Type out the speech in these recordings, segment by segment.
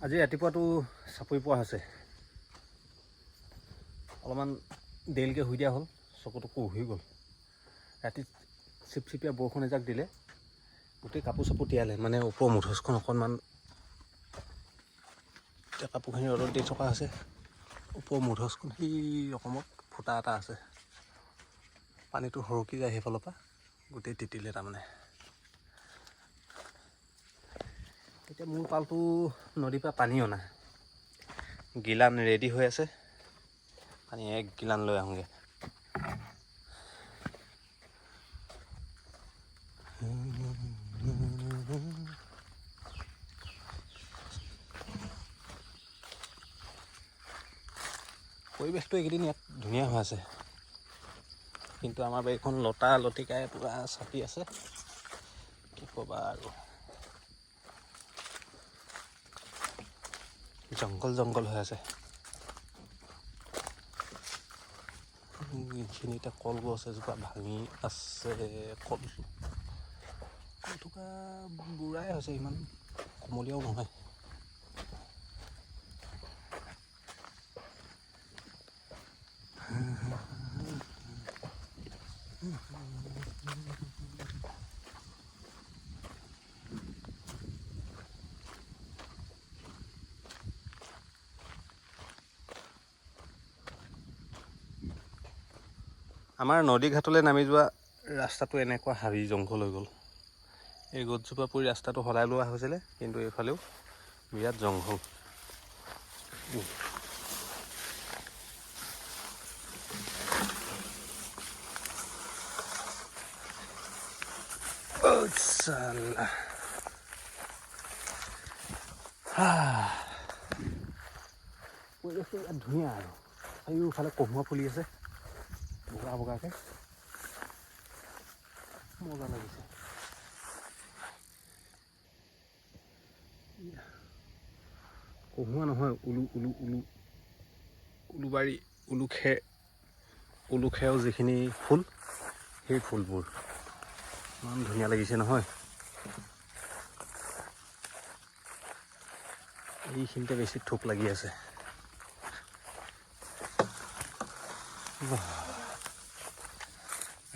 আজি ৰাতিপুৱাটো চাপৰি পোৱা হৈছে। অলপমান দেৰিলৈকে শুই দিয়া হ'ল, চকুটো হৈ গ'ল। ৰাতি চিপচিপীয়া বৰষুণ এজাক দিলে, গোটেই কাপোৰ চাপোৰ তিয়ালে, মানে ওপৰৰ মুধচখন অকণমান এতিয়া কাপোৰখিনি ৰ'দত দি থকা হৈছে। ওপৰৰ মুধচখন সেই ৰকমত ফুটা এটা আছে, পানীটো সৰকি যায় সেইফালৰ পৰা, গোটেই তিতিলে তাৰমানে। এতিয়া মোৰ পালটো নদীৰ পৰা পানী অনা, গিলান ৰেডি হৈ আছে, পানী এক গিলান লৈ আহোঁগৈ। পৰিৱেশটো এইকেইদিন ইয়াত ধুনীয়া হৈ আছে, কিন্তু আমাৰ বাৰীখন লতা লতিকাই পূৰা চাপি আছে, কি ক'বা আৰু। জংঘল জংঘল হৈ আছে। এইখিনিতে কলগছ এজোপা ভাঙি আছে, কলথোকা বুঢ়াই হৈছে, ইমান কোমলীয়াও নহয়। আমাৰ নদী ঘাটলৈ নামি যোৱা ৰাস্তাটো এনেকুৱা হাবি জংঘল হৈ গ'ল। এই গছজোপা পৰি ৰাস্তাটো সলাই লোৱা হৈছিলে, কিন্তু এইফালেও বিৰাট জংঘল। পৰিৱেশটো ইয়াত ধুনীয়া আৰু চাৰিওফালে কহুৱা ফুলি আছে, বগা বগাকৈ, মজা লাগিছে। কহুৱা নহয়, উলুবাৰী, উলুখেও যিখিনি ফুল, সেই ফুলবোৰ ইমান ধুনীয়া লাগিছে নহয়। এইখিনিতে বেছি থোক লাগি আছে।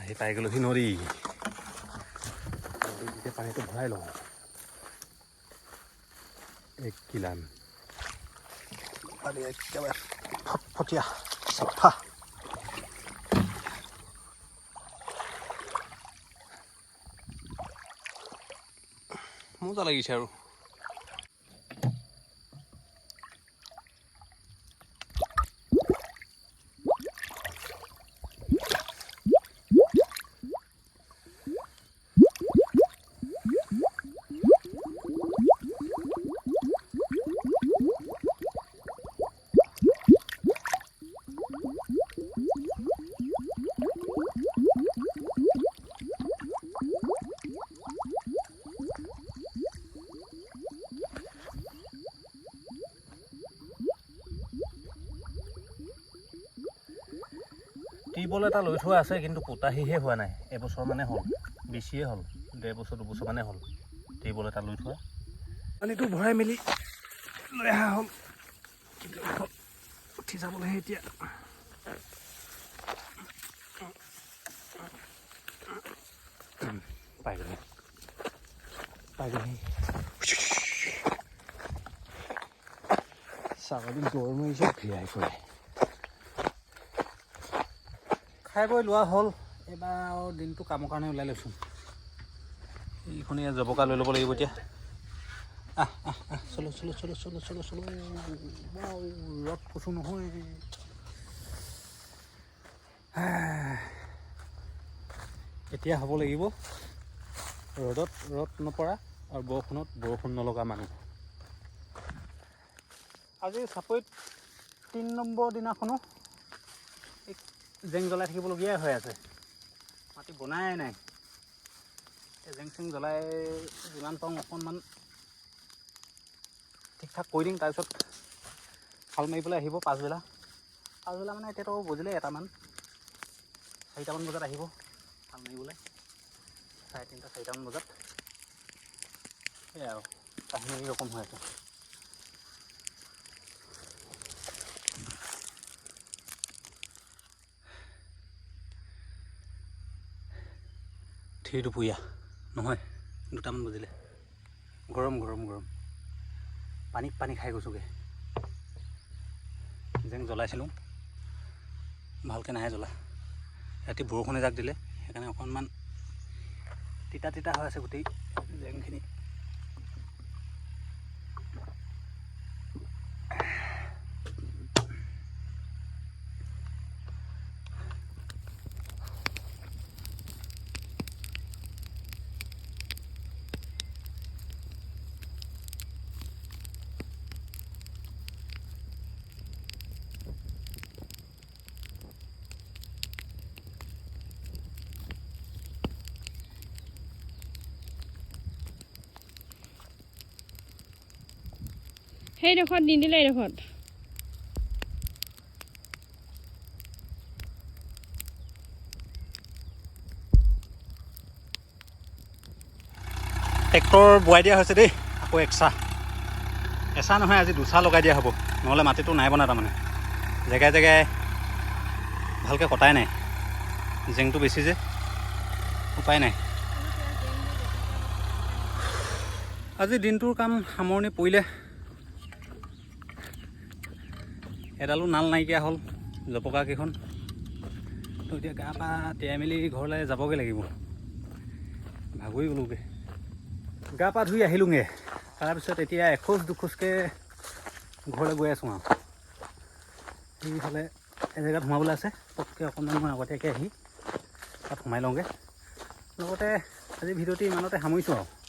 আহি পাই গ'লোহি নদী। এতিয়া পানীটো ভৰাই লওঁ, এক গিলান পানী একেবাৰে ফটফটীয়া চাফা। মজা লাগিছে আৰু। টিউবৱেল এটা লৈ থোৱা আছে, কিন্তু পোতাহিহে হোৱা নাই। এবছৰ মানে হ'ল, বেছিয়ে হ'ল, 1.5 বছৰ 2 বছৰ মানে হ'ল টিউবৱেল এটা লৈ থোৱা। পানীটো ভৰাই মেলি লৈ অহা হ'ল, উঠি যাবলৈহে এতিয়া। পাই গ'লো। ছাগলী দৌৰ মাৰিছে, ভিয়াই ফুৰে। খাই বৈ লোৱা হ'ল, এইবাৰ আৰু দিনটো কামৰ কাৰণে ওলাই লৈছোঁ। এইখনে জবকা লৈ ল'ব লাগিব এতিয়া। চলো ৰদ কৈছোঁ নহয়। এতিয়া হ'ব লাগিব ৰ'দত ৰ'দ নপৰা আৰু বৰষুণত বৰষুণ নলগা মানুহ। আজি চাপৰিত 3 নম্বৰ দিনাখনো জেং জ্বলাই থাকিবলগীয়াই হৈ আছে। মাটি বনাই নাই। জেং চেং জ্বলাই যিমান পাৰোঁ অকণমান ঠিক ঠাক কৰি দিম। তাৰপিছত হাল মাৰিবলৈ আহিব পাছবেলা মানে এতিয়াতো বজিলে 1টামান, 4টামান বজাত আহিব হাল মাৰিবলৈ। 3:30 4টামান বজাত। সেয়াই আৰু কাহিনী ৰকম হৈ আছে। সেই দুপৰীয়া নহয় 2টামান বাজিলে। গৰম গৰম গৰম, পানীত পানী খাই গৈছোঁগৈ। জেং জ্বলাইছিলোঁ, ভালকৈ নাহে জ্বলা। ৰাতি বৰষুণ এজাক দিলে, সেইকাৰণে অকণমান তিতা তিতা হৈ আছে গোটেই জেংখিনি। সেইডোখৰত নিদিলে এইডোখৰত। ট্ৰেক্টৰ বোৱাই দিয়া হৈছে দেই, আকৌ এচা নহয়, আজি 2চা লগাই দিয়া হ'ব, নহ'লে মাটিটো নাই বনা। তাৰমানে জেগাই জেগাই ভালকৈ কটাই নাই, জেংটো বেছি যে, উপায় নাই। আজি দিনটোৰ কাম সামৰণি পৰিলে। এডালো নাল নাইকিয়া হ'ল জপকাকেইখন। তো এতিয়া গা পা তিয়াই মেলি ঘৰলৈ যাবগৈ লাগিব, ভাগৰি গ'লোগৈ। গা পা ধুই আহিলোঁগৈ, তাৰপিছত এতিয়া এখোজ দুখোজকৈ ঘৰলৈ গৈ আছোঁ আৰু। সেইফালে এজেগাত সোমাবলৈ আছে, পটকৈ অকণমান মই আগতীয়াকৈ আহি তাত সোমাই লওঁগৈ। লগতে আজি ভিডিঅ'টো ইমানতে সামৰিছোঁ আৰু।